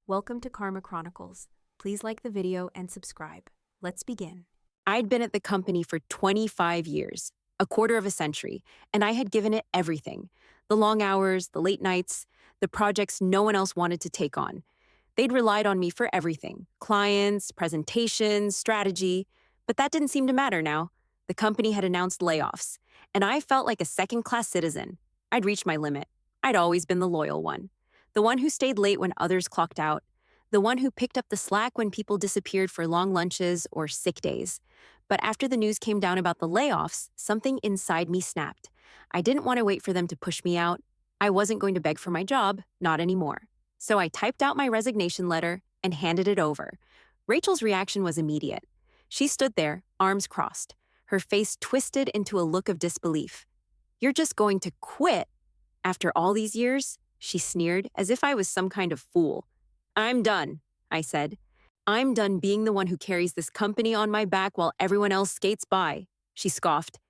Welcome to Karma Chronicles. Please like the video and subscribe. Let's begin. I'd been at the company for 25 years, a quarter of a century, and I had given it everything. The long hours, the late nights, the projects no one else wanted to take on. They'd relied on me for everything: clients, presentations, strategy. But that didn't seem to matter now. The company had announced layoffs, and I felt like a second-class citizen. I'd reached my limit. I'd always been the loyal one. The one who stayed late when others clocked out. The one who picked up the slack when people disappeared for long lunches or sick days. But after the news came down about the layoffs, something inside me snapped. I didn't want to wait for them to push me out. I wasn't going to beg for my job, not anymore. So I typed out my resignation letter and handed it over. Rachel's reaction was immediate. She stood there, arms crossed, her face twisted into a look of disbelief. "You're just going to quit? After all these years?" She sneered, as if I was some kind of fool. "I'm done," I said. "I'm done being the one who carries this company on my back while everyone else skates by." She scoffed.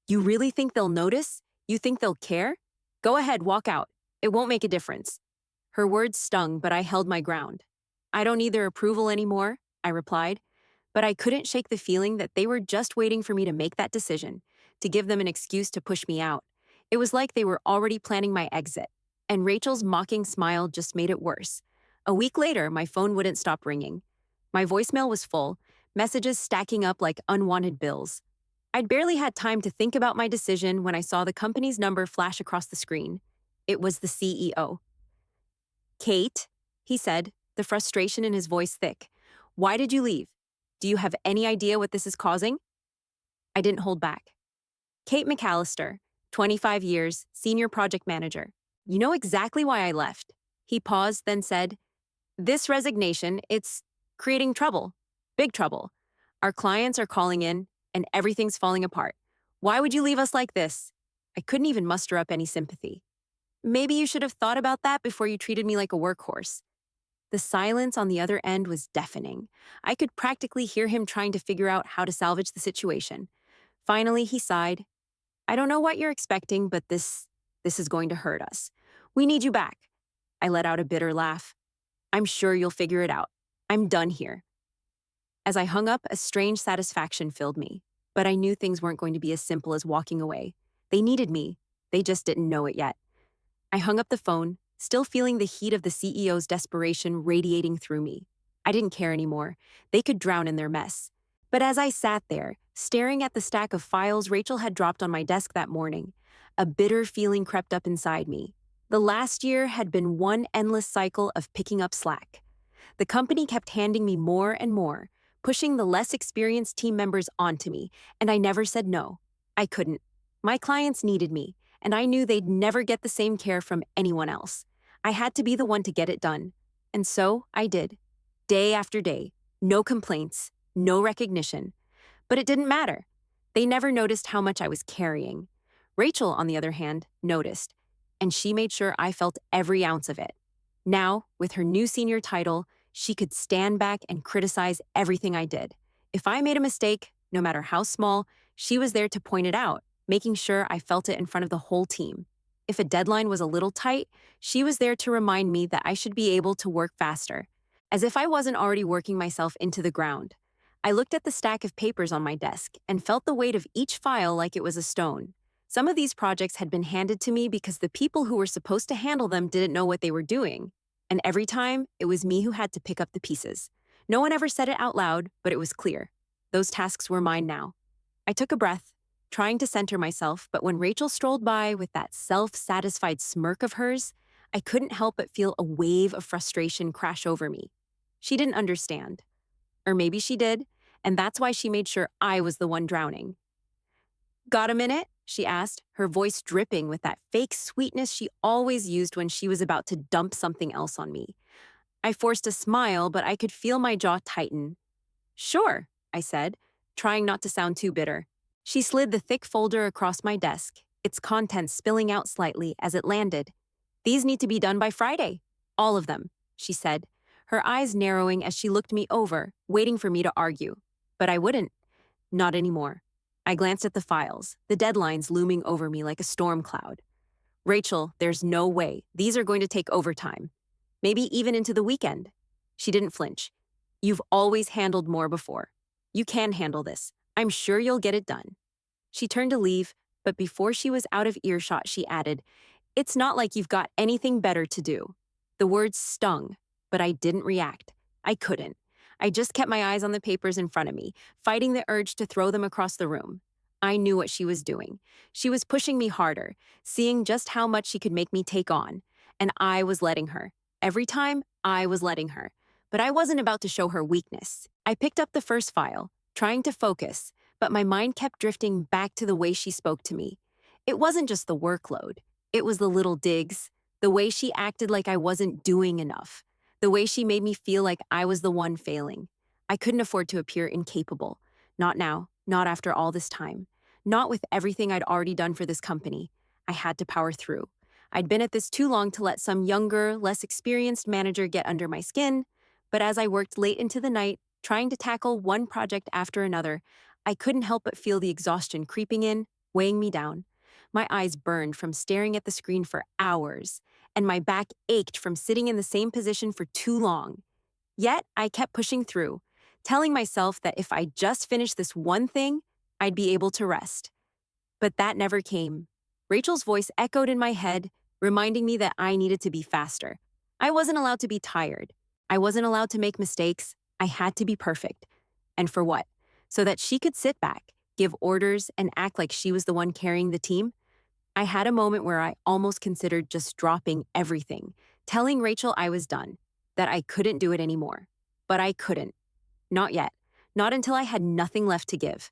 "You really think they'll notice? You think they'll care? Go ahead, walk out. It won't make a difference." Her words stung, but I held my ground. "I don't need their approval anymore," I replied. But I couldn't shake the feeling that they were just waiting for me to make that decision, to give them an excuse to push me out. It was like they were already planning my exit. And Rachel's mocking smile just made it worse. A week later, my phone wouldn't stop ringing. My voicemail was full, messages stacking up like unwanted bills. I'd barely had time to think about my decision when I saw the company's number flash across the screen. It was the CEO. "Kate," he said, the frustration in his voice thick. "Why did you leave? Do you have any idea what this is causing?" I didn't hold back. "Kate McAllister, 25 years, senior project manager. You know exactly why I left." He paused, then said, "This resignation, it's creating trouble. Big trouble. Our clients are calling in, and everything's falling apart. Why would you leave us like this?" I couldn't even muster up any sympathy. "Maybe you should have thought about that before you treated me like a workhorse." The silence on the other end was deafening. I could practically hear him trying to figure out how to salvage the situation. Finally, he sighed. "I don't know what you're expecting, but this is going to hurt us. We need you back." I let out a bitter laugh. "I'm sure you'll figure it out. I'm done here." As I hung up, a strange satisfaction filled me. But I knew things weren't going to be as simple as walking away. They needed me. They just didn't know it yet. I hung up the phone, still feeling the heat of the CEO's desperation radiating through me. I didn't care anymore. They could drown in their mess. But as I sat there, staring at the stack of files Rachel had dropped on my desk that morning, a bitter feeling crept up inside me. The last year had been one endless cycle of picking up slack. The company kept handing me more and more, pushing the less experienced team members onto me, and I never said no. I couldn't. My clients needed me, and I knew they'd never get the same care from anyone else. I had to be the one to get it done. And so I did. Day after day. No complaints, no recognition. But it didn't matter. They never noticed how much I was carrying. Rachel, on the other hand, noticed, and she made sure I felt every ounce of it. Now, with her new senior title, she could stand back and criticize everything I did. If I made a mistake, no matter how small, she was there to point it out, making sure I felt it in front of the whole team. If a deadline was a little tight, she was there to remind me that I should be able to work faster, as if I wasn't already working myself into the ground. I looked at the stack of papers on my desk and felt the weight of each file like it was a stone. Some of these projects had been handed to me because the people who were supposed to handle them didn't know what they were doing. And every time, it was me who had to pick up the pieces. No one ever said it out loud, but it was clear. Those tasks were mine now. I took a breath, trying to center myself, but when Rachel strolled by with that self-satisfied smirk of hers, I couldn't help but feel a wave of frustration crash over me. She didn't understand. Or maybe she did, and that's why she made sure I was the one drowning. "Got a minute?" she asked, her voice dripping with that fake sweetness she always used when she was about to dump something else on me. I forced a smile, but I could feel my jaw tighten. "Sure," I said, trying not to sound too bitter. She slid the thick folder across my desk, its contents spilling out slightly as it landed. "These need to be done by Friday. All of them," she said, her eyes narrowing as she looked me over, waiting for me to argue. But I wouldn't. Not anymore. I glanced at the files, the deadlines looming over me like a storm cloud. "Rachel, there's no way. These are going to take overtime. Maybe even into the weekend." She didn't flinch. "You've always handled more before. You can handle this. I'm sure you'll get it done." She turned to leave, but before she was out of earshot, she added, "It's not like you've got anything better to do." The words stung, but I didn't react. I couldn't. I just kept my eyes on the papers in front of me, fighting the urge to throw them across the room. I knew what she was doing. She was pushing me harder, seeing just how much she could make me take on. And I was letting her. Every time, I was letting her. But I wasn't about to show her weakness. I picked up the first file, trying to focus, but my mind kept drifting back to the way she spoke to me. It wasn't just the workload. It was the little digs, the way she acted like I wasn't doing enough, the way she made me feel like I was the one failing. I couldn't afford to appear incapable. Not now, not after all this time. Not with everything I'd already done for this company. I had to power through. I'd been at this too long to let some younger, less experienced manager get under my skin, but as I worked late into the night, trying to tackle one project after another, I couldn't help but feel the exhaustion creeping in, weighing me down. My eyes burned from staring at the screen for hours, and my back ached from sitting in the same position for too long. Yet, I kept pushing through, telling myself that if I just finished this one thing, I'd be able to rest. But that never came. Rachel's voice echoed in my head, reminding me that I needed to be faster. I wasn't allowed to be tired. I wasn't allowed to make mistakes. I had to be perfect. And for what? So that she could sit back, give orders, and act like she was the one carrying the team? I had a moment where I almost considered just dropping everything, telling Rachel I was done, that I couldn't do it anymore. But I couldn't. Not yet. Not until I had nothing left to give.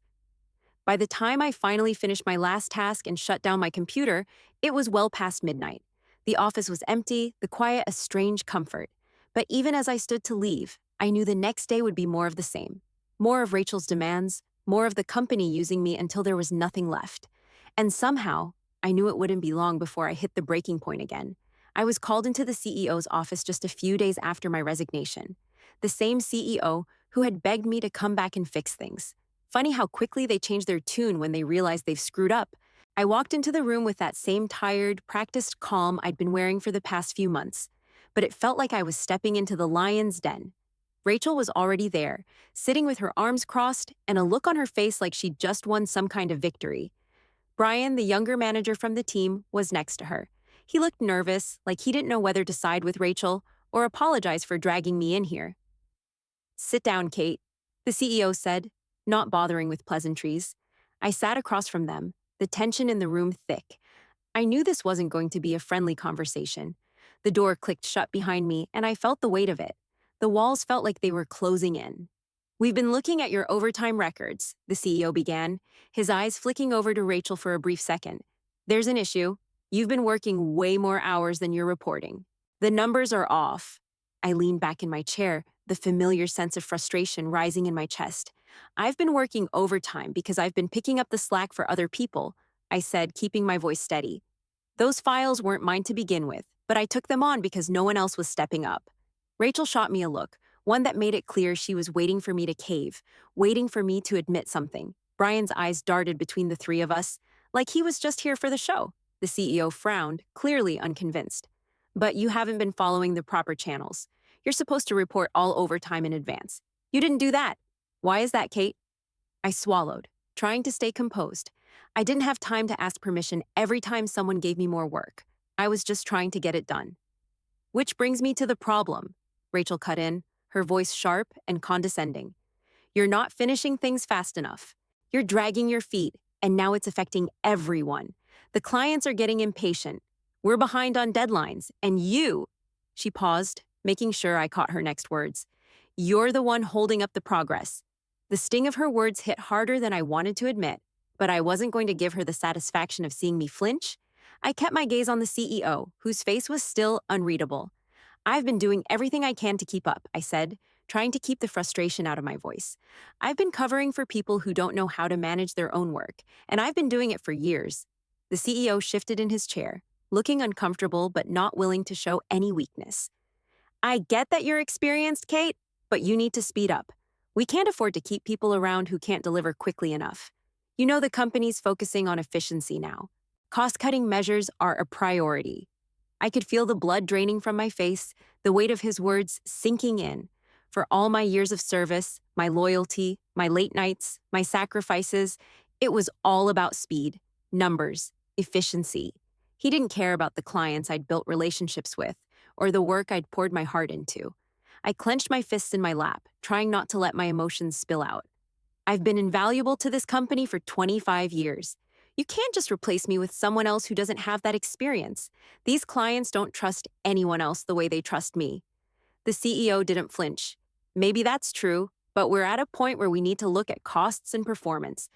By the time I finally finished my last task and shut down my computer, it was well past midnight. The office was empty, the quiet a strange comfort. But even as I stood to leave, I knew the next day would be more of the same. More of Rachel's demands, more of the company using me until there was nothing left. And somehow, I knew it wouldn't be long before I hit the breaking point again. I was called into the CEO's office just a few days after my resignation. The same CEO who had begged me to come back and fix things. Funny how quickly they change their tune when they realize they've screwed up. I walked into the room with that same tired, practiced calm I'd been wearing for the past few months, but it felt like I was stepping into the lion's den. Rachel was already there, sitting with her arms crossed and a look on her face like she'd just won some kind of victory. Brian, the younger manager from the team, was next to her. He looked nervous, like he didn't know whether to side with Rachel or apologize for dragging me in here. "Sit down, Kate," the CEO said, not bothering with pleasantries. I sat across from them, the tension in the room thick. I knew this wasn't going to be a friendly conversation. The door clicked shut behind me, and I felt the weight of it. The walls felt like they were closing in. "We've been looking at your overtime records," the CEO began, his eyes flicking over to Rachel for a brief second. "There's an issue. You've been working way more hours than you're reporting. The numbers are off." I leaned back in my chair, the familiar sense of frustration rising in my chest. "I've been working overtime because I've been picking up the slack for other people," I said, keeping my voice steady. "Those files weren't mine to begin with, but I took them on because no one else was stepping up." Rachel shot me a look, one that made it clear she was waiting for me to cave, waiting for me to admit something. Brian's eyes darted between the three of us, like he was just here for the show. The CEO frowned, clearly unconvinced. "But you haven't been following the proper channels. You're supposed to report all overtime in advance. You didn't do that. Why is that, Kate?" I swallowed, trying to stay composed. I didn't have time to ask permission every time someone gave me more work. I was just trying to get it done. "Which brings me to the problem," Rachel cut in, her voice sharp and condescending. "You're not finishing things fast enough. You're dragging your feet, and now it's affecting everyone. The clients are getting impatient. We're behind on deadlines, and you—" She paused, making sure I caught her next words. "You're the one holding up the progress." The sting of her words hit harder than I wanted to admit, but I wasn't going to give her the satisfaction of seeing me flinch. I kept my gaze on the CEO, whose face was still unreadable. "I've been doing everything I can to keep up," I said, trying to keep the frustration out of my voice. "I've been covering for people who don't know how to manage their own work, and I've been doing it for years." The CEO shifted in his chair, looking uncomfortable but not willing to show any weakness. "I get that you're experienced, Kate, but you need to speed up. We can't afford to keep people around who can't deliver quickly enough. You know the company's focusing on efficiency now. Cost-cutting measures are a priority." I could feel the blood draining from my face, the weight of his words sinking in. For all my years of service, my loyalty, my late nights, my sacrifices, it was all about speed, numbers, efficiency. He didn't care about the clients I'd built relationships with or the work I'd poured my heart into. I clenched my fists in my lap, trying not to let my emotions spill out. I've been invaluable to this company for 25 years. You can't just replace me with someone else who doesn't have that experience. These clients don't trust anyone else the way they trust me. The CEO didn't flinch. Maybe that's true, but we're at a point where we need to look at costs and performance.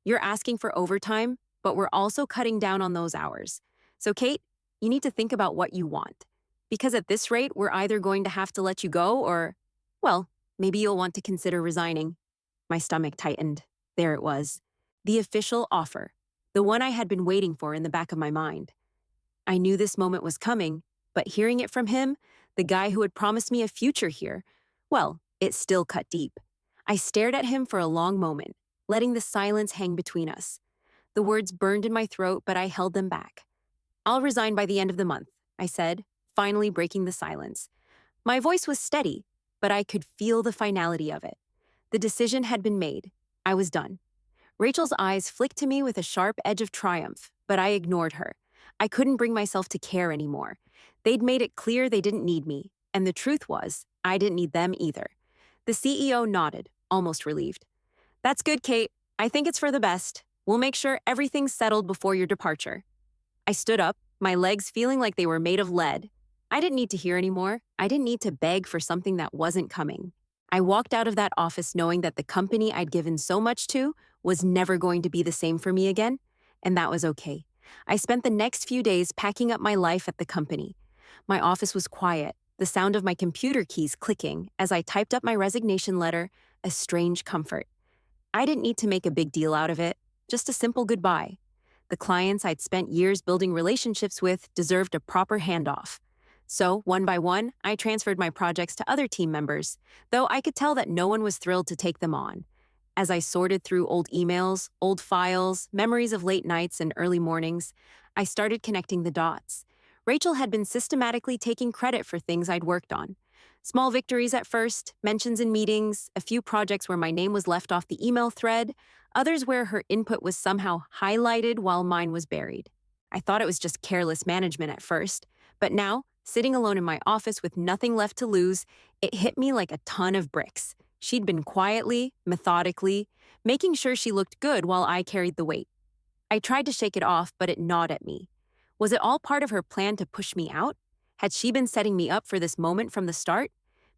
You're asking for overtime, but we're also cutting down on those hours. So, Kate, you need to think about what you want. Because at this rate, we're either going to have to let you go or, well, maybe you'll want to consider resigning. My stomach tightened. There it was. The official offer. The one I had been waiting for in the back of my mind. I knew this moment was coming, but hearing it from him, the guy who had promised me a future here, well, it still cut deep. I stared at him for a long moment, letting the silence hang between us. The words burned in my throat, but I held them back. I'll resign by the end of the month, I said, finally breaking the silence. My voice was steady, but I could feel the finality of it. The decision had been made. I was done. Rachel's eyes flicked to me with a sharp edge of triumph, but I ignored her. I couldn't bring myself to care anymore. They'd made it clear they didn't need me, and the truth was, I didn't need them either. The CEO nodded, almost relieved. That's good, Kate. I think it's for the best. We'll make sure everything's settled before your departure. I stood up, my legs feeling like they were made of lead. I didn't need to hear anymore. I didn't need to beg for something that wasn't coming. I walked out of that office knowing that the company I'd given so much to was never going to be the same for me again, and that was okay. I spent the next few days packing up my life at the company. My office was quiet, the sound of my computer keys clicking as I typed up my resignation letter, a strange comfort. I didn't need to make a big deal out of it, just a simple goodbye. The clients I'd spent years building relationships with deserved a proper handoff. So, one by one, I transferred my projects to other team members, though I could tell that no one was thrilled to take them on. As I sorted through old emails, old files, memories of late nights and early mornings, I started connecting the dots. Rachel had been systematically taking credit for things I'd worked on. Small victories at first, mentions in meetings, a few projects where my name was left off the email thread, others where her input was somehow highlighted while mine was buried. I thought it was just careless management at first, but now, sitting alone in my office with nothing left to lose, it hit me like a ton of bricks. She'd been quietly, methodically, making sure she looked good while I carried the weight. I tried to shake it off, but it gnawed at me. Was it all part of her plan to push me out? Had she been setting me up for this moment from the start?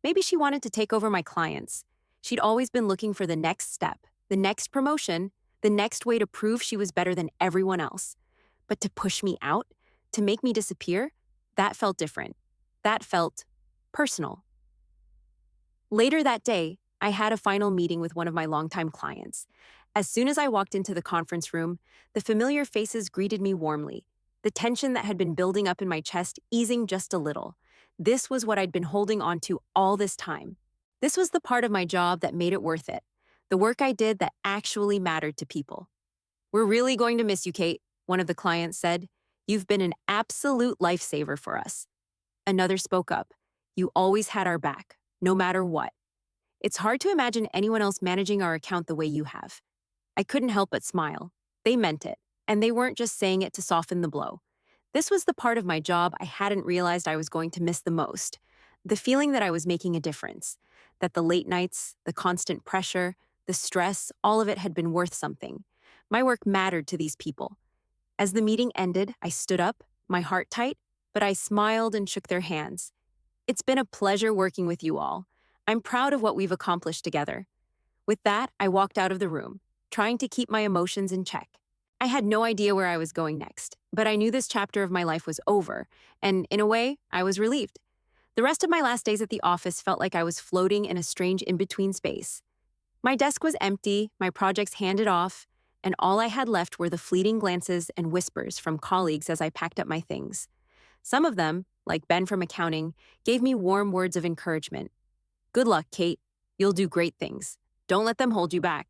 Maybe she wanted to take over my clients. She'd always been looking for the next step, the next promotion, the next way to prove she was better than everyone else. But to push me out, to make me disappear, that felt different. That felt personal. Later that day, I had a final meeting with one of my longtime clients. As soon as I walked into the conference room, the familiar faces greeted me warmly, the tension that had been building up in my chest easing just a little. This was what I'd been holding on to all this time. This was the part of my job that made it worth it, the work I did that actually mattered to people. "We're really going to miss you, Kate," one of the clients said. "You've been an absolute lifesaver for us." Another spoke up. "You always had our back, no matter what. It's hard to imagine anyone else managing our account the way you have." I couldn't help but smile. They meant it, and they weren't just saying it to soften the blow. This was the part of my job I hadn't realized I was going to miss the most. The feeling that I was making a difference, that the late nights, the constant pressure, the stress, all of it had been worth something. My work mattered to these people. As the meeting ended, I stood up, my heart tight, but I smiled and shook their hands. "It's been a pleasure working with you all. I'm proud of what we've accomplished together." With that, I walked out of the room, trying to keep my emotions in check. I had no idea where I was going next, but I knew this chapter of my life was over, and in a way, I was relieved. The rest of my last days at the office felt like I was floating in a strange in-between space. My desk was empty, my projects handed off, and all I had left were the fleeting glances and whispers from colleagues as I packed up my things. Some of them, like Ben from accounting, gave me warm words of encouragement. "Good luck, Kate. You'll do great things. Don't let them hold you back."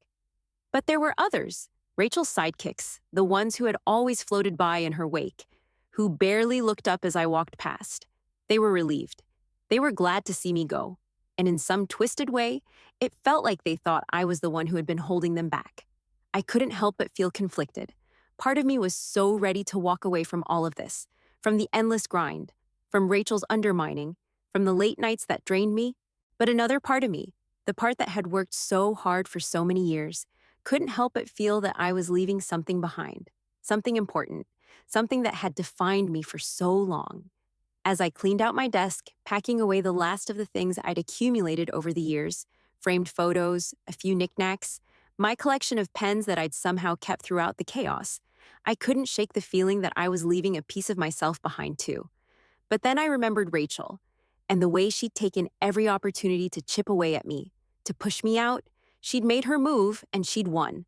But there were others, Rachel's sidekicks, the ones who had always floated by in her wake, who barely looked up as I walked past. They were relieved. They were glad to see me go. and in some twisted way, it felt like they thought I was the one who had been holding them back. I couldn't help but feel conflicted. Part of me was so ready to walk away from all of this, from the endless grind, from Rachel's undermining, from the late nights that drained me. But another part of me, the part that had worked so hard for so many years, couldn't help but feel that I was leaving something behind, something important, something that had defined me for so long. As I cleaned out my desk, packing away the last of the things I'd accumulated over the years, framed photos, a few knickknacks, my collection of pens that I'd somehow kept throughout the chaos, I couldn't shake the feeling that I was leaving a piece of myself behind too. But then I remembered Rachel, and the way she'd taken every opportunity to chip away at me, to push me out. She'd made her move, and she'd won.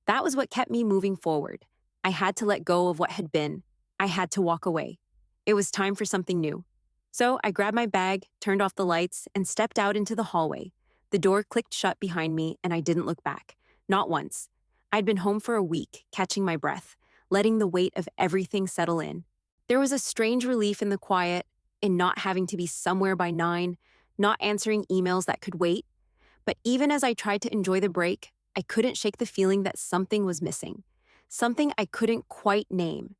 That was what kept me moving forward. I had to let go of what had been. I had to walk away. It was time for something new. So I grabbed my bag, turned off the lights, and stepped out into the hallway. The door clicked shut behind me, and I didn't look back. Not once. I'd been home for a week, catching my breath, letting the weight of everything settle in. There was a strange relief in the quiet, in not having to be somewhere by 9, not answering emails that could wait. But even as I tried to enjoy the break, I couldn't shake the feeling that something was missing. Something I couldn't quite name.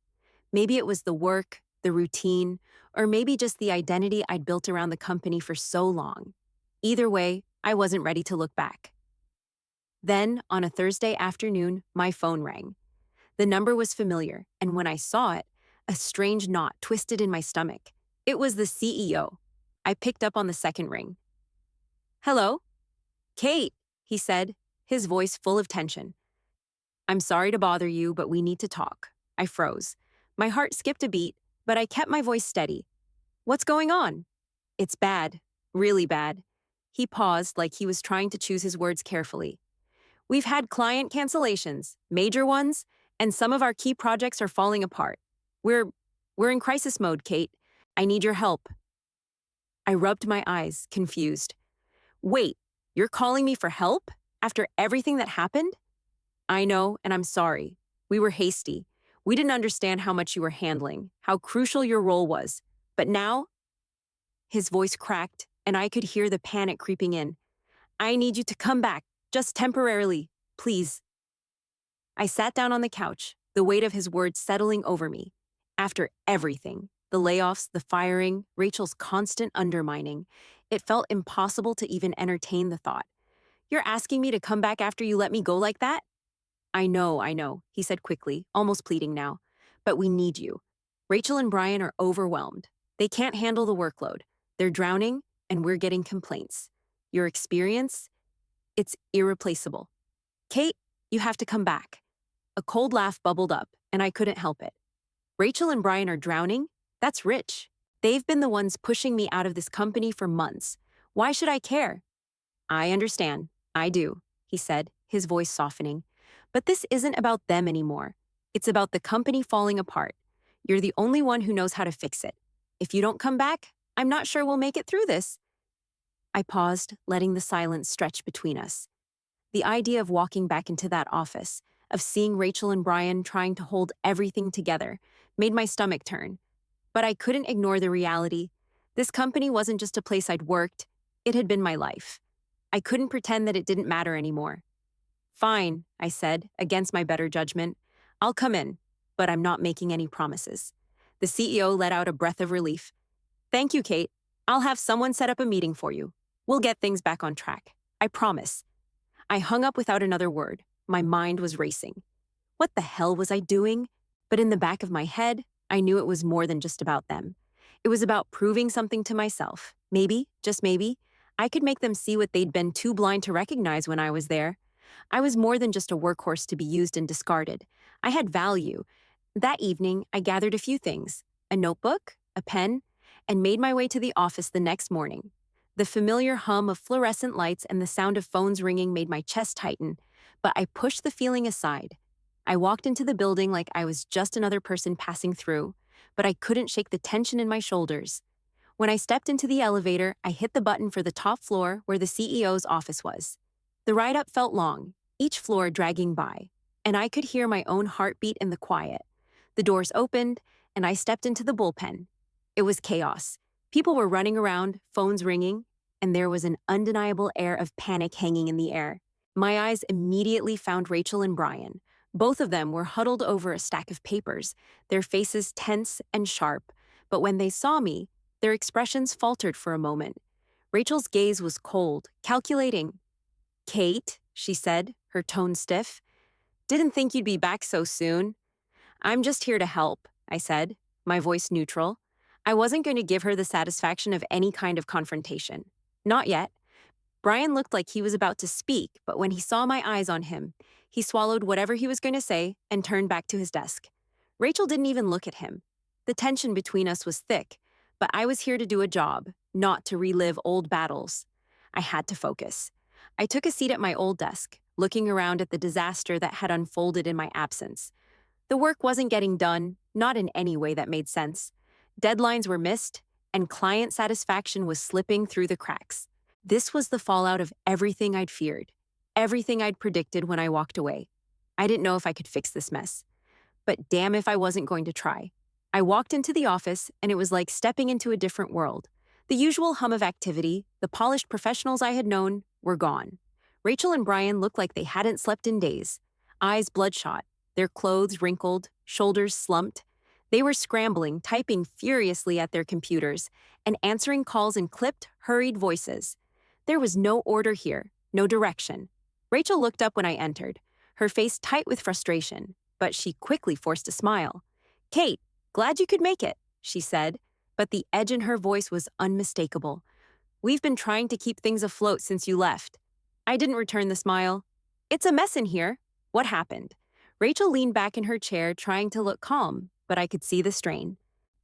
Maybe it was the work, the routine, or maybe just the identity I'd built around the company for so long. Either way, I wasn't ready to look back. Then, on a Thursday afternoon, my phone rang. The number was familiar, and when I saw it, a strange knot twisted in my stomach. It was the CEO. I picked up on the second ring. "Hello?" "Kate," he said, his voice full of tension. "I'm sorry to bother you, but we need to talk." I froze. My heart skipped a beat, but I kept my voice steady. "What's going on?" "It's bad. Really bad." He paused like he was trying to choose his words carefully. "We've had client cancellations, major ones, and some of our key projects are falling apart. We're in crisis mode, Kate. I need your help." I rubbed my eyes, confused. "Wait, you're calling me for help? After everything that happened?" "I know, and I'm sorry. We were hasty. We didn't understand how much you were handling, how crucial your role was. But now—" His voice cracked, and I could hear the panic creeping in. "I need you to come back, just temporarily, please." I sat down on the couch, the weight of his words settling over me. After everything, the layoffs, the firing, Rachel's constant undermining, it felt impossible to even entertain the thought. "You're asking me to come back after you let me go like that?" I know, he said quickly, almost pleading now. "But we need you. Rachel and Brian are overwhelmed. They can't handle the workload. They're drowning, and we're getting complaints. Your experience? It's irreplaceable. Kate, you have to come back." A cold laugh bubbled up, and I couldn't help it. "Rachel and Brian are drowning? That's rich. They've been the ones pushing me out of this company for months. Why should I care?" "I understand. I do," he said, his voice softening. "But this isn't about them anymore. It's about the company falling apart. You're the only one who knows how to fix it. If you don't come back, I'm not sure we'll make it through this." I paused, letting the silence stretch between us. The idea of walking back into that office, of seeing Rachel and Brian trying to hold everything together, made my stomach turn. But I couldn't ignore the reality. This company wasn't just a place I'd worked, it had been my life. I couldn't pretend that it didn't matter anymore. "Fine," I said, against my better judgment. "I'll come in, but I'm not making any promises." The CEO let out a breath of relief. "Thank you, Kate. I'll have someone set up a meeting for you. We'll get things back on track. I promise." I hung up without another word. My mind was racing. What the hell was I doing? But in the back of my head, I knew it was more than just about them. It was about proving something to myself. Maybe, just maybe, I could make them see what they'd been too blind to recognize when I was there. I was more than just a workhorse to be used and discarded. I had value. That evening, I gathered a few things: a notebook, a pen, and made my way to the office the next morning. The familiar hum of fluorescent lights and the sound of phones ringing made my chest tighten, but I pushed the feeling aside. I walked into the building like I was just another person passing through, but I couldn't shake the tension in my shoulders. When I stepped into the elevator, I hit the button for the top floor where the CEO's office was. The ride up felt long, each floor dragging by, and I could hear my own heartbeat in the quiet. The doors opened, and I stepped into the bullpen. It was chaos. People were running around, phones ringing. and there was an undeniable air of panic hanging in the air. My eyes immediately found Rachel and Brian. Both of them were huddled over a stack of papers, their faces tense and sharp, but when they saw me, their expressions faltered for a moment. Rachel's gaze was cold, calculating. "Kate," she said, her tone stiff, "didn't think you'd be back so soon." "I'm just here to help," I said, my voice neutral. I wasn't going to give her the satisfaction of any kind of confrontation. Not yet. Brian looked like he was about to speak, but when he saw my eyes on him, he swallowed whatever he was going to say and turned back to his desk. Rachel didn't even look at him. The tension between us was thick, but I was here to do a job, not to relive old battles. I had to focus. I took a seat at my old desk, looking around at the disaster that had unfolded in my absence. The work wasn't getting done, not in any way that made sense. Deadlines were missed, and client satisfaction was slipping through the cracks. This was the fallout of everything I'd feared, everything I'd predicted when I walked away. I didn't know if I could fix this mess, but damn if I wasn't going to try. I walked into the office, and it was like stepping into a different world. The usual hum of activity, the polished professionals I had known, were gone. Rachel and Brian looked like they hadn't slept in days, eyes bloodshot, their clothes wrinkled, shoulders slumped. They were scrambling, typing furiously at their computers, and answering calls in clipped, hurried voices. There was no order here, no direction. Rachel looked up when I entered, her face tight with frustration, but she quickly forced a smile. "Kate, glad you could make it," she said, but the edge in her voice was unmistakable. "We've been trying to keep things afloat since you left." I didn't return the smile. "It's a mess in here. What happened?" Rachel leaned back in her chair, trying to look calm, but I could see the strain.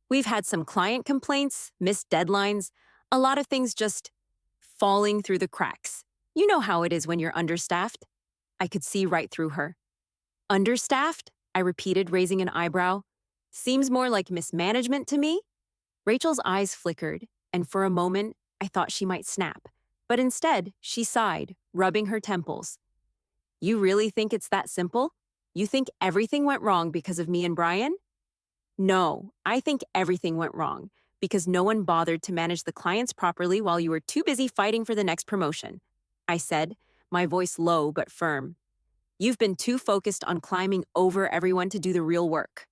"We've had some client complaints, missed deadlines, a lot of things just falling through the cracks. You know how it is when you're understaffed." I could see right through her. "Understaffed?" I repeated, raising an eyebrow. "Seems more like mismanagement to me." Rachel's eyes flickered, and for a moment, I thought she might snap. But instead, she sighed, rubbing her temples. "You really think it's that simple? You think everything went wrong because of me and Brian?" "No, I think everything went wrong because no one bothered to manage the clients properly while you were too busy fighting for the next promotion," I said, my voice low but firm. "You've been too focused on climbing over everyone to do the real work."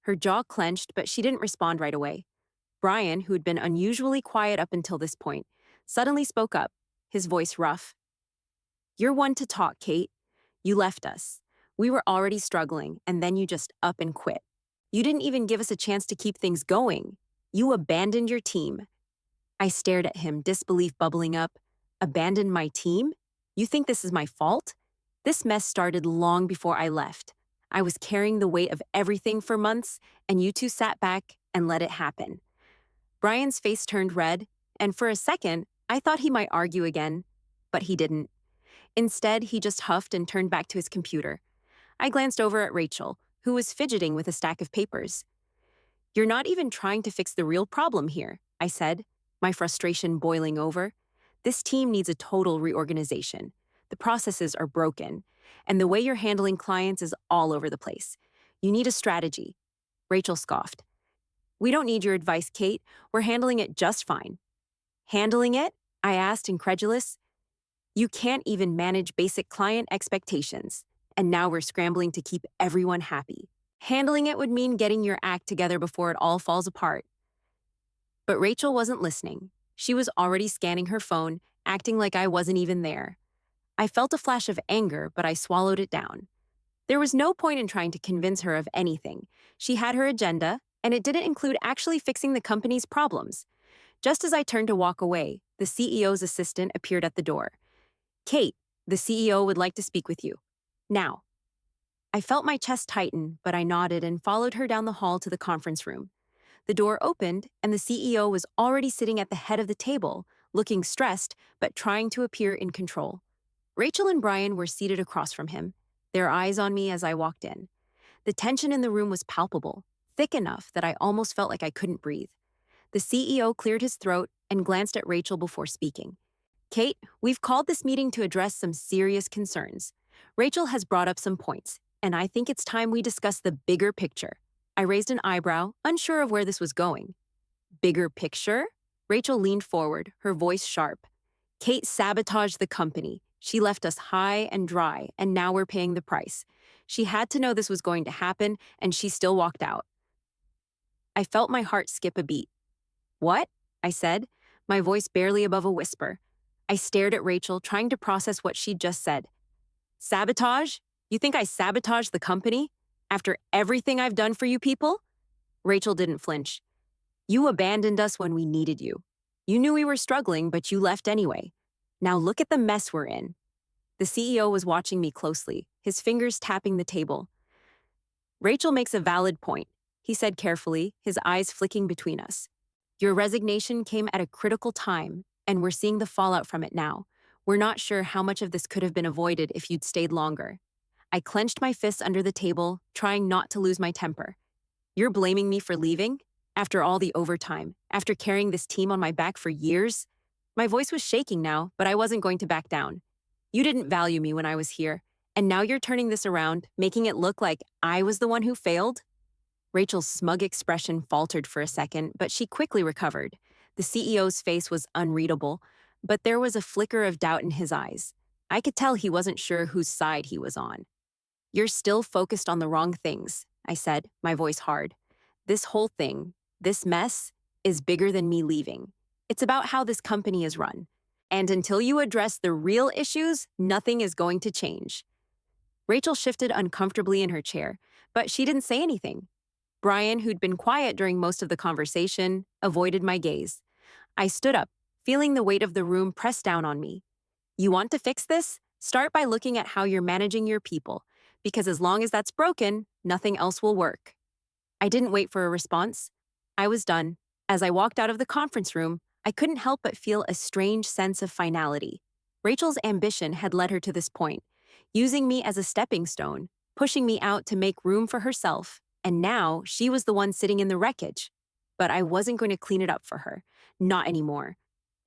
Her jaw clenched, but she didn't respond right away. Brian, who had been unusually quiet up until this point, suddenly spoke up, his voice rough. "You're one to talk, Kate. You left us. We were already struggling, and then you just up and quit. You didn't even give us a chance to keep things going. You abandoned your team." I stared at him, disbelief bubbling up. "Abandoned my team? You think this is my fault?" This mess started long before I left. I was carrying the weight of everything for months, and you two sat back and let it happen. Brian's face turned red, and for a second, I thought he might argue again, but he didn't. Instead, he just huffed and turned back to his computer. I glanced over at Rachel, who was fidgeting with a stack of papers. "You're not even trying to fix the real problem here," I said, my frustration boiling over. "This team needs a total reorganization. The processes are broken, and the way you're handling clients is all over the place. You need a strategy." Rachel scoffed. "We don't need your advice, Kate. We're handling it just fine." "Handling it?" I asked, incredulous. "You can't even manage basic client expectations, and now we're scrambling to keep everyone happy. Handling it would mean getting your act together before it all falls apart." But Rachel wasn't listening. She was already scanning her phone, acting like I wasn't even there. I felt a flash of anger, but I swallowed it down. There was no point in trying to convince her of anything. She had her agenda, and it didn't include actually fixing the company's problems. Just as I turned to walk away, the CEO's assistant appeared at the door. "Kate, the CEO would like to speak with you. Now." I felt my chest tighten, but I nodded and followed her down the hall to the conference room. The door opened, and the CEO was already sitting at the head of the table, looking stressed but trying to appear in control. Rachel and Brian were seated across from him, their eyes on me as I walked in. The tension in the room was palpable, thick enough that I almost felt like I couldn't breathe. The CEO cleared his throat and glanced at Rachel before speaking. "Kate, we've called this meeting to address some serious concerns. Rachel has brought up some points, and I think it's time we discuss the bigger picture." I raised an eyebrow, unsure of where this was going. "Bigger picture?" Rachel leaned forward, her voice sharp. Kate sabotaged the company. She left us high and dry, and now we're paying the price. She had to know this was going to happen, and she still walked out. I felt my heart skip a beat. What? I said, my voice barely above a whisper. I stared at Rachel, trying to process what she'd just said. Sabotage? You think I sabotaged the company? After everything I've done for you people? Rachel didn't flinch. You abandoned us when we needed you. You knew we were struggling, but you left anyway. Now look at the mess we're in. The CEO was watching me closely, his fingers tapping the table. Rachel makes a valid point, he said carefully, his eyes flicking between us. Your resignation came at a critical time, and we're seeing the fallout from it now. We're not sure how much of this could have been avoided if you'd stayed longer. I clenched my fists under the table, trying not to lose my temper. You're blaming me for leaving? After all the overtime, after carrying this team on my back for years? My voice was shaking now, but I wasn't going to back down. You didn't value me when I was here, and now you're turning this around, making it look like I was the one who failed? Rachel's smug expression faltered for a second, but she quickly recovered. The CEO's face was unreadable, but there was a flicker of doubt in his eyes. I could tell he wasn't sure whose side he was on. You're still focused on the wrong things, I said, my voice hard. This whole thing, this mess, is bigger than me leaving. It's about how this company is run. And until you address the real issues, nothing is going to change. Rachel shifted uncomfortably in her chair, but she didn't say anything. Brian, who'd been quiet during most of the conversation, avoided my gaze. I stood up, feeling the weight of the room press down on me. You want to fix this? Start by looking at how you're managing your people, because as long as that's broken, nothing else will work. I didn't wait for a response. I was done. As I walked out of the conference room, I couldn't help but feel a strange sense of finality. Rachel's ambition had led her to this point, using me as a stepping stone, pushing me out to make room for herself, and now she was the one sitting in the wreckage. But I wasn't going to clean it up for her. Not anymore.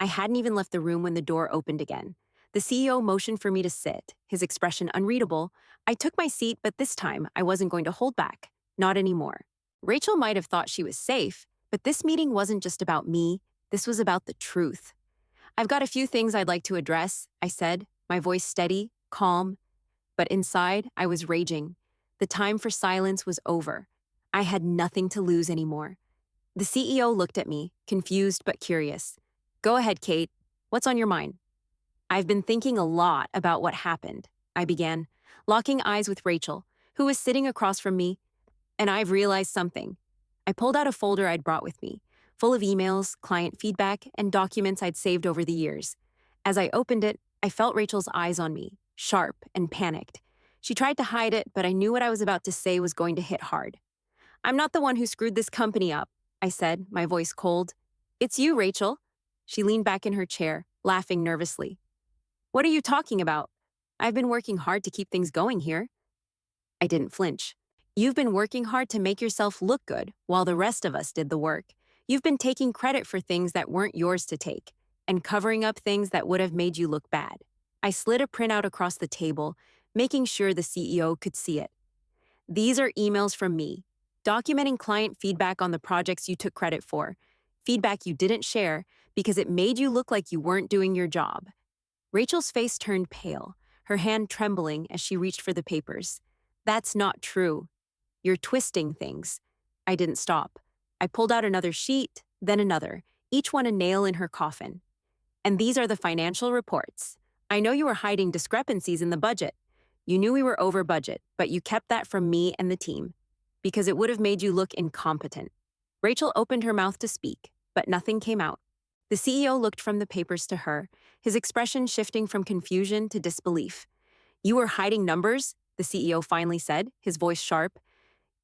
I hadn't even left the room when the door opened again. The CEO motioned for me to sit, his expression unreadable. I took my seat, but this time I wasn't going to hold back. Not anymore. Rachel might have thought she was safe, but this meeting wasn't just about me. This was about the truth. I've got a few things I'd like to address, I said, my voice steady, calm. But inside, I was raging. The time for silence was over. I had nothing to lose anymore. The CEO looked at me, confused but curious. Go ahead, Kate. What's on your mind? I've been thinking a lot about what happened, I began, locking eyes with Rachel, who was sitting across from me, and I've realized something. I pulled out a folder I'd brought with me, full of emails, client feedback, and documents I'd saved over the years. As I opened it, I felt Rachel's eyes on me, sharp and panicked. She tried to hide it, but I knew what I was about to say was going to hit hard. I'm not the one who screwed this company up, I said, my voice cold. It's you, Rachel. She leaned back in her chair, laughing nervously. What are you talking about? I've been working hard to keep things going here. I didn't flinch. You've been working hard to make yourself look good while the rest of us did the work. You've been taking credit for things that weren't yours to take and covering up things that would have made you look bad. I slid a printout across the table, making sure the CEO could see it. These are emails from me, documenting client feedback on the projects you took credit for, feedback you didn't share because it made you look like you weren't doing your job. Rachel's face turned pale, her hand trembling as she reached for the papers. That's not true. You're twisting things. I didn't stop. I pulled out another sheet, then another, each one a nail in her coffin. And these are the financial reports. I know you were hiding discrepancies in the budget. You knew we were over budget, but you kept that from me and the team, because it would have made you look incompetent. Rachel opened her mouth to speak, but nothing came out. The CEO looked from the papers to her, his expression shifting from confusion to disbelief. You were hiding numbers, the CEO finally said, his voice sharp.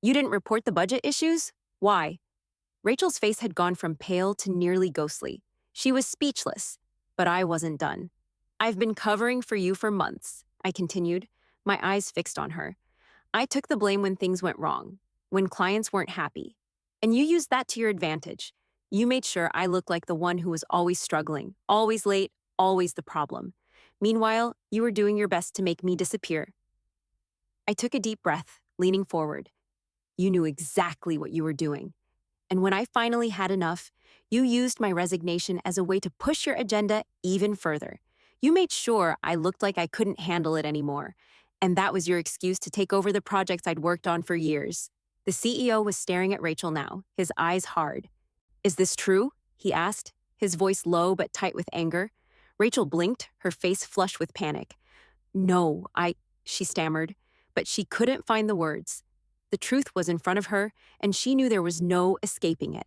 You didn't report the budget issues? Why? Rachel's face had gone from pale to nearly ghostly. She was speechless, but I wasn't done. I've been covering for you for months, I continued, my eyes fixed on her. I took the blame when things went wrong, when clients weren't happy. And you used that to your advantage. You made sure I looked like the one who was always struggling, always late, always the problem. Meanwhile, you were doing your best to make me disappear. I took a deep breath, leaning forward. You knew exactly what you were doing. And when I finally had enough, you used my resignation as a way to push your agenda even further. You made sure I looked like I couldn't handle it anymore. And that was your excuse to take over the projects I'd worked on for years. The CEO was staring at Rachel now, his eyes hard. Is this true? He asked, his voice low but tight with anger. Rachel blinked, her face flushed with panic. No, she stammered, but she couldn't find the words. The truth was in front of her, and she knew there was no escaping it.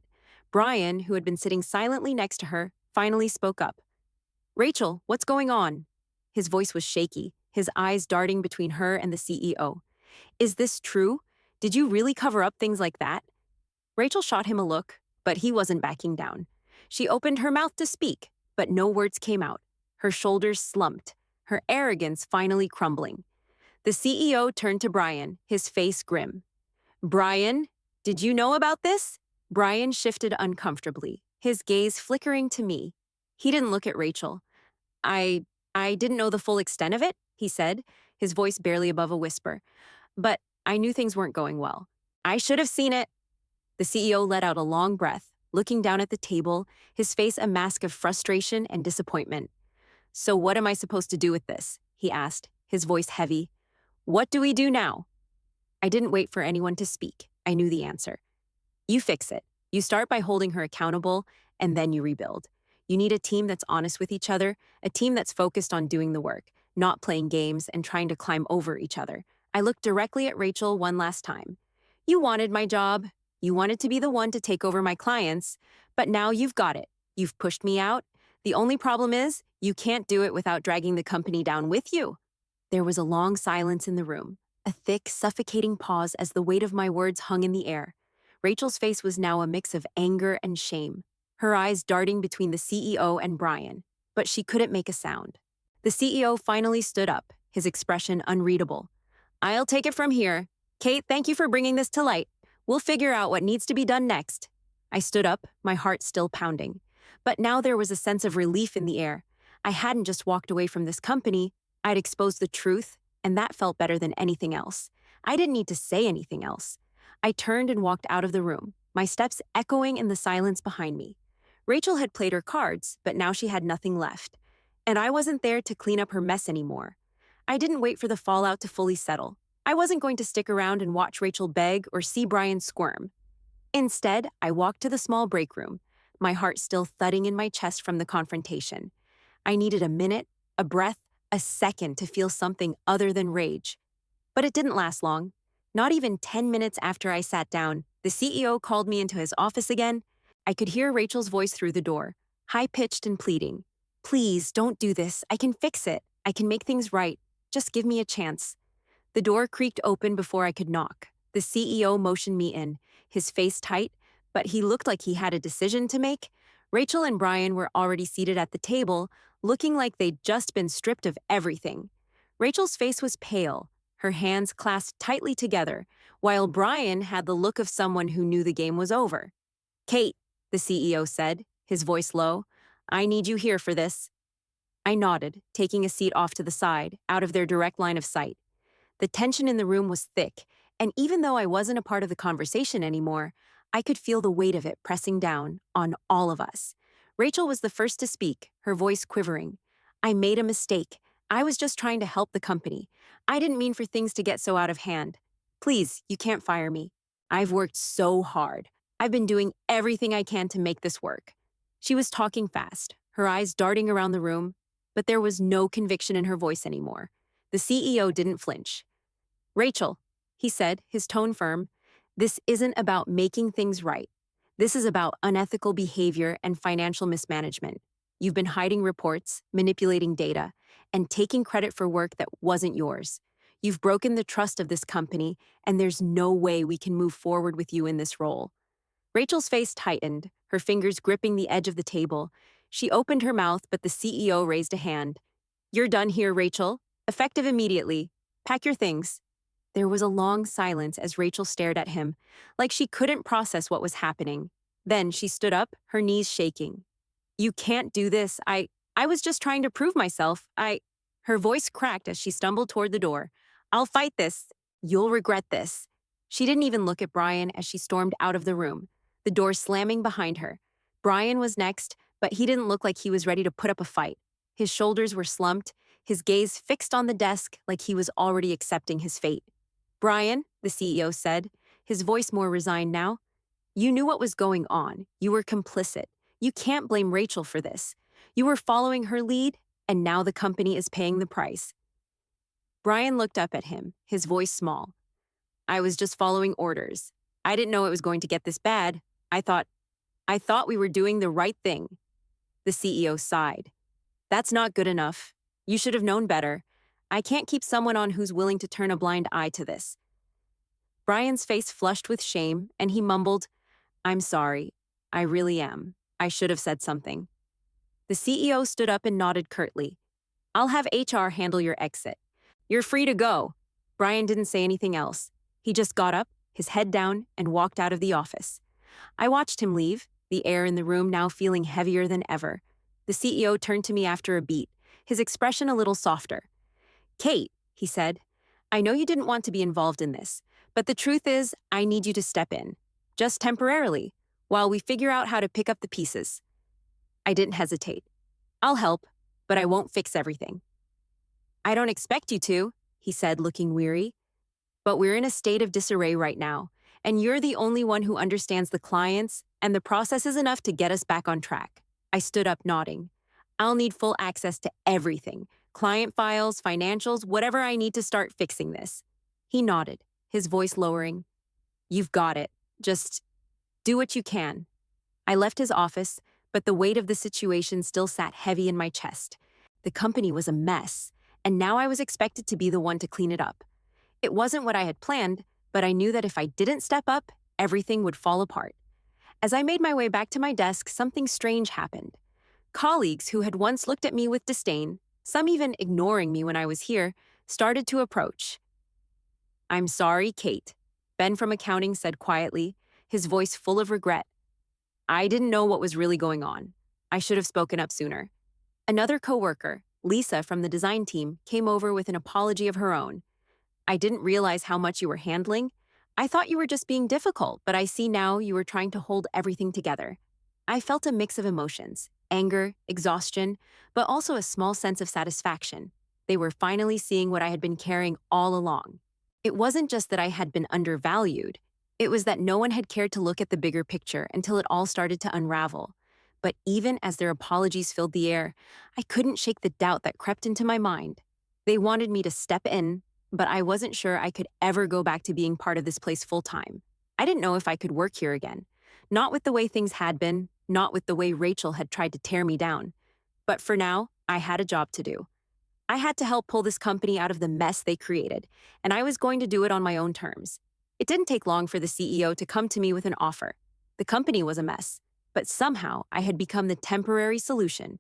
Brian, who had been sitting silently next to her, finally spoke up. Rachel, what's going on? His voice was shaky, his eyes darting between her and the CEO. Is this true? Did you really cover up things like that? Rachel shot him a look, but he wasn't backing down. She opened her mouth to speak, but no words came out. Her shoulders slumped, her arrogance finally crumbling. The CEO turned to Brian, his face grim. Brian, did you know about this? Brian shifted uncomfortably, his gaze flickering to me. He didn't look at Rachel. I didn't know the full extent of it, he said, his voice barely above a whisper. But I knew things weren't going well. I should have seen it. The CEO let out a long breath, looking down at the table, his face a mask of frustration and disappointment. So what am I supposed to do with this? He asked, his voice heavy. What do we do now? I didn't wait for anyone to speak. I knew the answer. You fix it. You start by holding her accountable, and then you rebuild. You need a team that's honest with each other, a team that's focused on doing the work, not playing games and trying to climb over each other. I looked directly at Rachel one last time. You wanted my job. You wanted to be the one to take over my clients, but now you've got it. You've pushed me out. The only problem is, you can't do it without dragging the company down with you. There was a long silence in the room, a thick, suffocating pause as the weight of my words hung in the air. Rachel's face was now a mix of anger and shame, her eyes darting between the CEO and Brian, but she couldn't make a sound. The CEO finally stood up, his expression unreadable. I'll take it from here. Kate, thank you for bringing this to light. We'll figure out what needs to be done next. I stood up, my heart still pounding. But now there was a sense of relief in the air. I hadn't just walked away from this company, I'd exposed the truth, and that felt better than anything else. I didn't need to say anything else. I turned and walked out of the room, my steps echoing in the silence behind me. Rachel had played her cards, but now she had nothing left. And I wasn't there to clean up her mess anymore. I didn't wait for the fallout to fully settle. I wasn't going to stick around and watch Rachel beg or see Brian squirm. Instead, I walked to the small break room, my heart still thudding in my chest from the confrontation. I needed a minute, a breath, a second to feel something other than rage. But it didn't last long. Not even 10 minutes after I sat down, the CEO called me into his office again. I could hear Rachel's voice through the door, high-pitched and pleading. Please, don't do this. I can fix it. I can make things right. Just give me a chance. The door creaked open before I could knock. The CEO motioned me in, his face tight, but he looked like he had a decision to make. Rachel and Brian were already seated at the table, looking like they'd just been stripped of everything. Rachel's face was pale, her hands clasped tightly together, while Brian had the look of someone who knew the game was over. Kate, the CEO said, his voice low, I need you here for this. I nodded, taking a seat off to the side, out of their direct line of sight. The tension in the room was thick, and even though I wasn't a part of the conversation anymore, I could feel the weight of it pressing down on all of us. Rachel was the first to speak, her voice quivering. I made a mistake. I was just trying to help the company. I didn't mean for things to get so out of hand. Please, you can't fire me. I've worked so hard. I've been doing everything I can to make this work. She was talking fast, her eyes darting around the room, but there was no conviction in her voice anymore. The CEO didn't flinch. Rachel, he said, his tone firm, this isn't about making things right. This is about unethical behavior and financial mismanagement. You've been hiding reports, manipulating data, and taking credit for work that wasn't yours. You've broken the trust of this company, and there's no way we can move forward with you in this role. Rachel's face tightened, her fingers gripping the edge of the table. She opened her mouth, but the CEO raised a hand. You're done here, Rachel. Effective immediately. Pack your things. There was a long silence as Rachel stared at him, like she couldn't process what was happening. Then she stood up, her knees shaking. You can't do this. I was just trying to prove myself. Her voice cracked as she stumbled toward the door. I'll fight this. You'll regret this. She didn't even look at Brian as she stormed out of the room. the door slamming behind her. Brian was next, but he didn't look like he was ready to put up a fight. His shoulders were slumped, his gaze fixed on the desk like he was already accepting his fate. "Brian," the CEO said, his voice more resigned now, "you knew what was going on. You were complicit. You can't blame Rachel for this. You were following her lead, and now the company is paying the price." Brian looked up at him, his voice small. "I was just following orders. I didn't know it was going to get this bad. I thought we were doing the right thing." The CEO sighed. "That's not good enough. You should have known better. I can't keep someone on who's willing to turn a blind eye to this." Brian's face flushed with shame, and he mumbled, "I'm sorry. I really am. I should have said something." The CEO stood up and nodded curtly. "I'll have HR handle your exit. You're free to go." Brian didn't say anything else. He just got up, his head down, and walked out of the office. I watched him leave, the air in the room now feeling heavier than ever. The CEO turned to me after a beat, his expression a little softer. "Kate," he said, "I know you didn't want to be involved in this, but the truth is, I need you to step in. Just temporarily, while we figure out how to pick up the pieces." I didn't hesitate. "I'll help, but I won't fix everything." "I don't expect you to," he said, looking weary. "But we're in a state of disarray right now, and you're the only one who understands the clients, and the process is enough to get us back on track." I stood up, nodding. "I'll need full access to everything. Client files, financials, whatever I need to start fixing this." He nodded, his voice lowering. "You've got it. Just do what you can." I left his office, but the weight of the situation still sat heavy in my chest. The company was a mess, and now I was expected to be the one to clean it up. It wasn't what I had planned, but I knew that if I didn't step up, everything would fall apart. As I made my way back to my desk, something strange happened. Colleagues who had once looked at me with disdain, some even ignoring me when I was here, started to approach. "I'm sorry, Kate," Ben from accounting said quietly, his voice full of regret. "I didn't know what was really going on. I should have spoken up sooner." Another coworker, Lisa from the design team, came over with an apology of her own. "I didn't realize how much you were handling. I thought you were just being difficult, but I see now you were trying to hold everything together." I felt a mix of emotions, anger, exhaustion, but also a small sense of satisfaction. They were finally seeing what I had been carrying all along. It wasn't just that I had been undervalued. It was that no one had cared to look at the bigger picture until it all started to unravel. But even as their apologies filled the air, I couldn't shake the doubt that crept into my mind. They wanted me to step in, but I wasn't sure I could ever go back to being part of this place full-time. I didn't know if I could work here again. Not with the way things had been, not with the way Rachel had tried to tear me down. But for now, I had a job to do. I had to help pull this company out of the mess they created, and I was going to do it on my own terms. It didn't take long for the CEO to come to me with an offer. The company was a mess, but somehow I had become the temporary solution.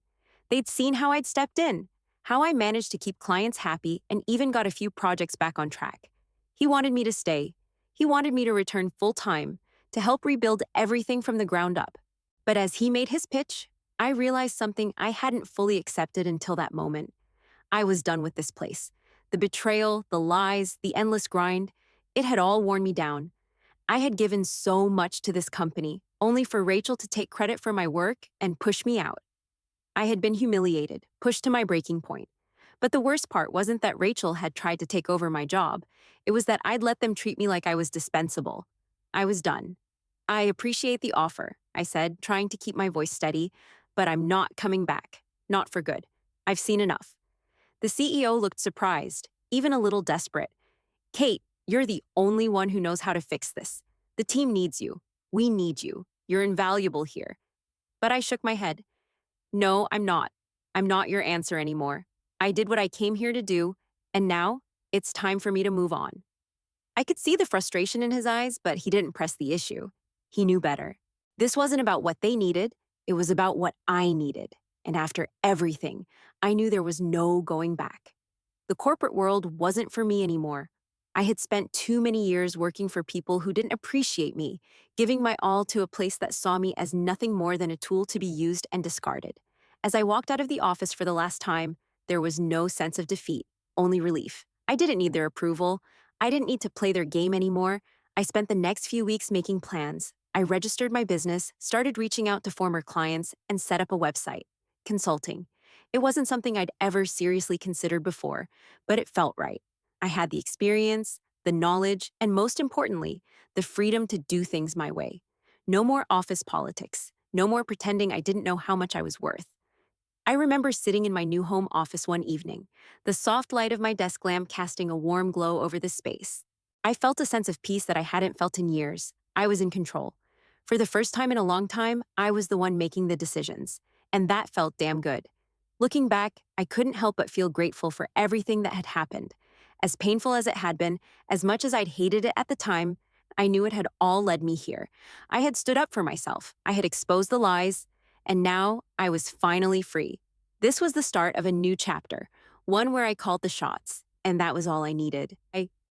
They'd seen how I'd stepped in, how I managed to keep clients happy and even got a few projects back on track. He wanted me to stay. He wanted me to return full-time, to help rebuild everything from the ground up. But as he made his pitch, I realized something I hadn't fully accepted until that moment. I was done with this place. The betrayal, the lies, the endless grind, it had all worn me down. I had given so much to this company, only for Rachel to take credit for my work and push me out. I had been humiliated, pushed to my breaking point. But the worst part wasn't that Rachel had tried to take over my job. It was that I'd let them treat me like I was dispensable. I was done. "I appreciate the offer," I said, trying to keep my voice steady, "but I'm not coming back. Not for good. I've seen enough." The CEO looked surprised, even a little desperate. "Kate, you're the only one who knows how to fix this. The team needs you. We need you. You're invaluable here." But I shook my head. "No, I'm not. I'm not your answer anymore. I did what I came here to do, and now it's time for me to move on." I could see the frustration in his eyes, but he didn't press the issue. He knew better. This wasn't about what they needed. It was about what I needed. And after everything, I knew there was no going back. The corporate world wasn't for me anymore. I had spent too many years working for people who didn't appreciate me, giving my all to a place that saw me as nothing more than a tool to be used and discarded. As I walked out of the office for the last time, there was no sense of defeat, only relief. I didn't need their approval. I didn't need to play their game anymore. I spent the next few weeks making plans, I registered my business, started reaching out to former clients, and set up a website. Consulting. It wasn't something I'd ever seriously considered before, but it felt right. I had the experience, the knowledge, and most importantly, the freedom to do things my way. No more office politics. No more pretending I didn't know how much I was worth. I remember sitting in my new home office one evening, the soft light of my desk lamp casting a warm glow over the space. I felt a sense of peace that I hadn't felt in years. I was in control. For the first time in a long time, I was the one making the decisions, and that felt damn good. Looking back, I couldn't help but feel grateful for everything that had happened. As painful as it had been, as much as I'd hated it at the time, I knew it had all led me here. I had stood up for myself, I had exposed the lies, and now I was finally free. This was the start of a new chapter, one where I called the shots, and that was all I needed.